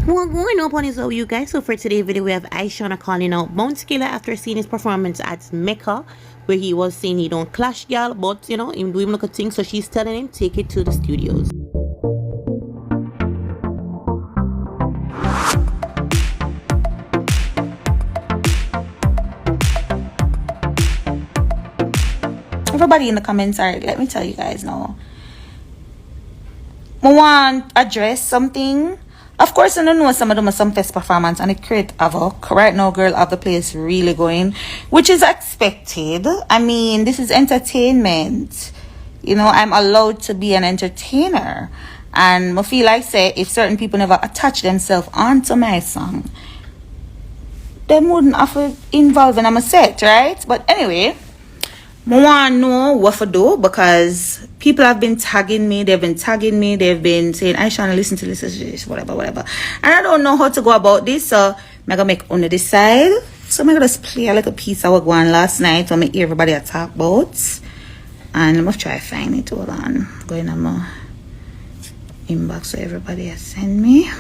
Well, going up on his own, you guys. So for today's video, we have Ishawna calling out Bounce Killer after seeing his performance at Mecca, where he was saying he don't clash y'all, but you know, him do him look a thing. So she's telling him take it to the studios. Everybody in the comments, alright, let me tell you guys now. I want to address something. Of course, I don't know some of them are some fest performance and it create havoc. Right now, girl, have the place really going, which is expected. I mean, this is entertainment. You know, I'm allowed to be an entertainer. And I feel like, say, if certain people never attach themselves onto my song, they wouldn't have to involve in my set, right? But anyway, I want to know what to do because people have been tagging me. They've been saying, Ishawna, listen to this, whatever. And I don't know how to go about this. So I'm going to make on decide. So I'm going to just play a little piece I was going last night. So I hear everybody talk about. And I'm going to try to find it. Hold on. Going on my inbox so everybody has sent me.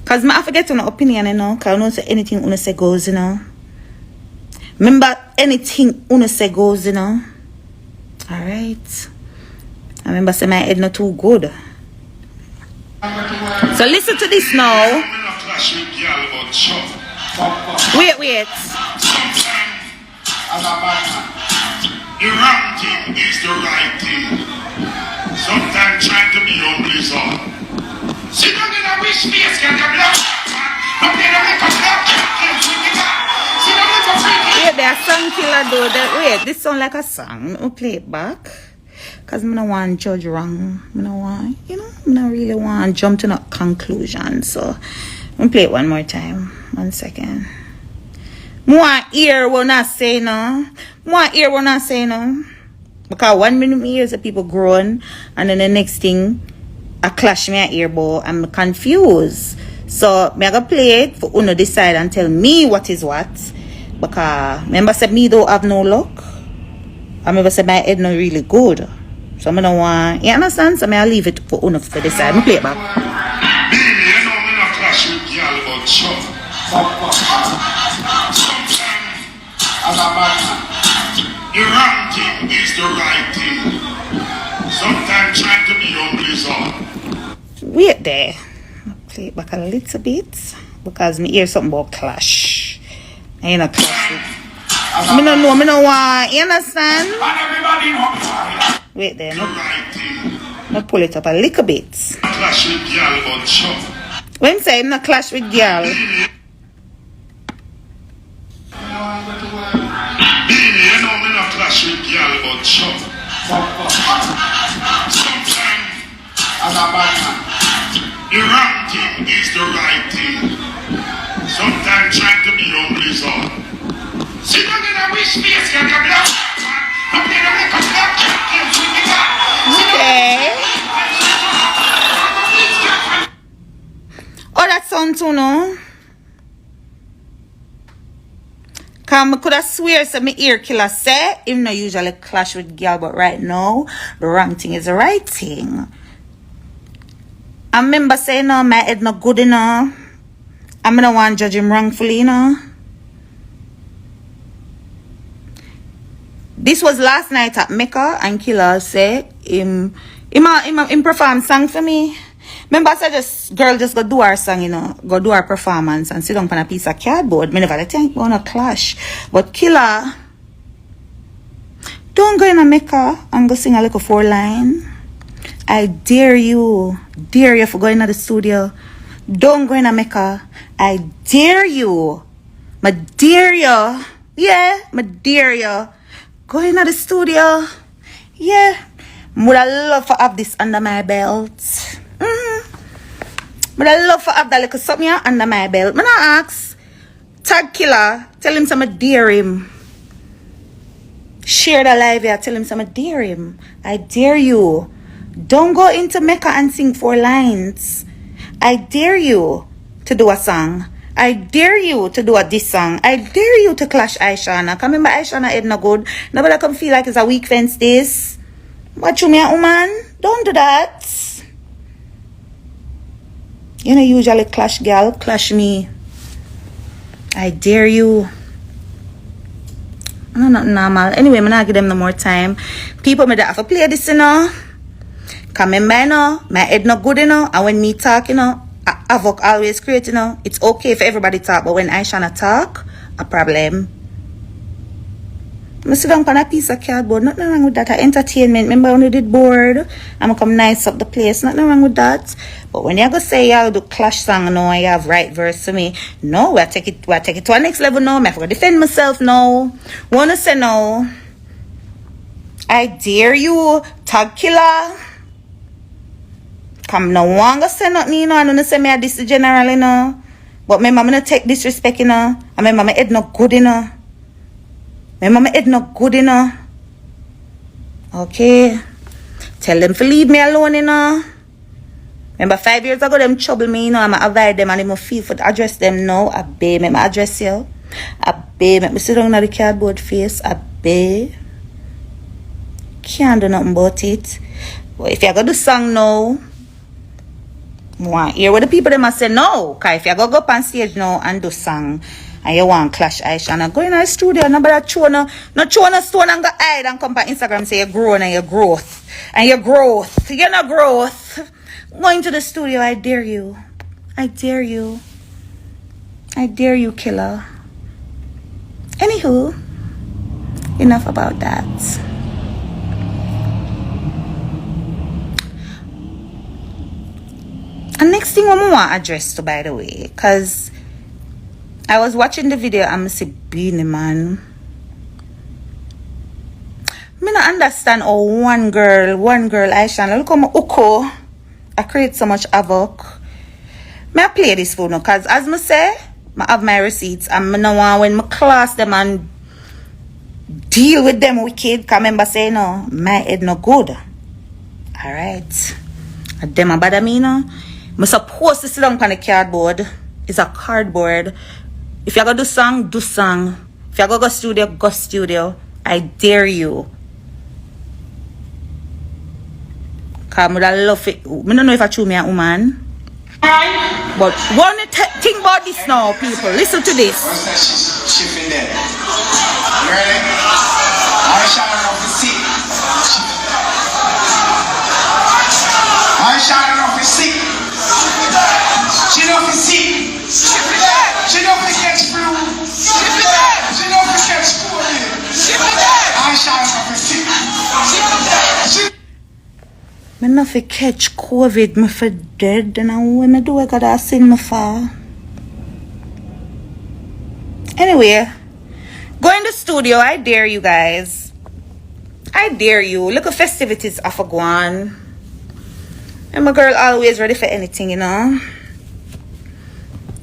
Because I have to get an opinion, you know. Because I don't say anything I say goes, you know. Remember, anything una say goes, you know. Alright. I remember say my head not too good. So listen to this now. Wait. The wrong thing is the right thing. Sometimes trying to be humble is all. Sit down in a wish space, get your blood. Up there, make a blood. Yeah, they are song killer though. Wait, this sound like a song. I'll play it back. Because I don't want to judge wrong. I don't want, you know, I don't really want to jump to a conclusion. So, I'll play it one more time. 1 second. I want to hear what I say now. Because 1 minute I hear the people growing. And then the next thing, I clash my earball. I'm confused. So, I'm going to play it for Uno decide and tell me what is what. Because remember said me don't have no luck. I remember said my head not really good. So I'm gonna want, you understand? So I'll leave it for Uno for this side. I'll play it back. Beenie, you know me not clash with y'all about shop. Sometimes, as a bad man, the wrong thing is the right thing. Sometimes trying to be humble is all. Wait there. I'll play it back a little bit. Because me hear something about clash. I ain't a clash. I don't know, I don't want, you understand? Wait there, no pull it up a little bit. Clash with girl about shop. When you say I'm not clash with girl. Beenie, you know me not clash with girl about shop. Sometimes, as a bad man, the wrong thing is the right thing. Sometimes trying to be humble is all. Sit down in a wish space, get your blood. Up there, make a blood. Okay. Oh, that sound too, no? Because I could have swear some ear killer say, him no usually clash with girl, but right now, the wrong thing is the right thing. I remember saying, no, my head not good enough. I'm gonna want to judge him wrongfully, you know. This was last night at Mecca, and Killer said him perform song for me. Remember I said girl just go do her song, you know, go do her performance and sit down on a piece of cardboard. Me never let think on a clash. But Killer, don't go in a Mecca and go sing a little 4-line. I dare you for going to the studio. Don't go in a Mecca. I dare you. I dare you. Yeah, I dare you. Go in the studio. Yeah. Would I love to have this under my belt. Would I love to have that little something under my belt. I'm not ask. Tag Killer. Tell him some I dare him. Share the live here. Tell him some I dare him. I dare you. Don't go into Mecca and sing 4 lines. I dare you to do a song. I dare you to do a diss song. I dare you to clash Ishawna. Come remember Ishawna head no good. Nobody can feel like it's a weak fence this. What you mean, woman? Don't do that. You know, usually clash gal, clash me. I dare you. No, not normal. Anyway, I'm not give them no more time. People, me that have to play this, you know. Come in, you know. My head not good, you know. And when me talk, you know, Avoc always create, you know. It's okay for everybody talk, but when Ishawna talk, a problem. I sit down on a piece of cardboard. Nothing wrong with that. Entertainment. Remember when we did board? I'm gonna come nice up the place. Nothing wrong with that. But when you go say y'all do clash song now and you have right verse to me, no, we take it to our next level now. I have to defend myself now. Wanna say no? I dare you, tag killer. Come no one go say nothing, you know. I don't say me a this general, you know. But remember, I'm gonna take disrespect, you know. I remember my head not good, you know. Remember my head not good, you know. Okay. Tell them to leave me alone, you know. Remember 5 years ago, them trouble me, you know. I'm gonna avoid them and I'm feel for to address them now. I beg me, I address you. I beg me, sit down on the cardboard face. I beg. Can't do nothing about it. But if you go do song now, want hear what the people them say no. Cause if you go up on stage now and do song and you want clash Ishawna, go in the studio, nobody show no stone and go hide and come on Instagram say you're growing and your growth. And your growth. You're not growth. Going to the studio, I dare you. I dare you. I dare you, killer. Anywho, enough about that. And next thing I want to address to, by the way, because I was watching the video and I see beenieman. I don't understand how one girl, Ishawna, look how my uko, I create so much havoc. I play this for now, because as I say, I have my receipts and I don't want when I class them and deal with them wicked, because I remember saying, no, my head no good. Alright. And them bother me, no. I'm supposed to sit down on the cardboard. It's a cardboard. If you go do song, do song. If you go studio, go studio. I dare you. Cause I love it. I don't know if I chew me a woman. But one thing about this now, people. Listen to this. What's that shifting there? You ready? Ishawna off the seat. Ishawna off the seat. She don't fi see. She don't fi catch flu. She don't fi catch COVID. Ishawna off the seat. I not fi catch COVID, me for dead, and when I do, I gotta sing my far. Anyway, go in the studio. I dare you guys. I dare you. Look at festivities of a guan. And my girl always ready for anything, you know.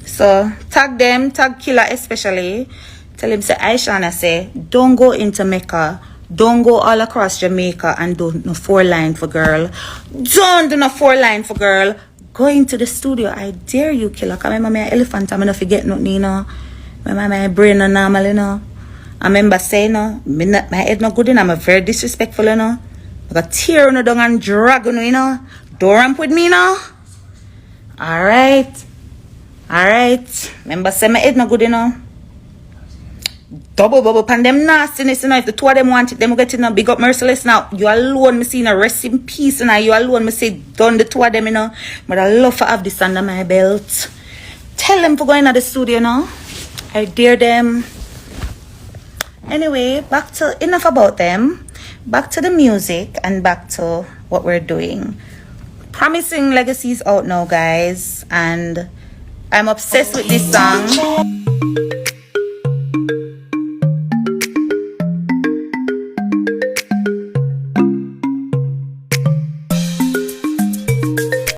So tag them, tag killer especially. Tell him say Ishawna say, don't go into Mecca. Don't go all across Jamaica and do no 4-line for girl. Don't do no 4-line for girl. Go into the studio. I dare you, killer. Cause remember my elephant, I'm not forget nothing, you know. Remember my brain not normal, you know. I remember saying, no, my head not good, and I'm a very disrespectful, you know. I got tear on down and drag on, you know. Don't ramp with me, you know. Alright. Remember say my head not good, you know. Double bubble pan them nastiness, you know. If the two of them want it, them will get it now. Big up merciless now. You alone, me see a rest in peace, and you alone, me say done the two of them, you know. But I love to have this under my belt. Tell them to go into the studio now. I dare them. Anyway, back to enough about them. Back to the music and back to what we're doing. Promising Legacy's out now, guys, and I'm obsessed with this song.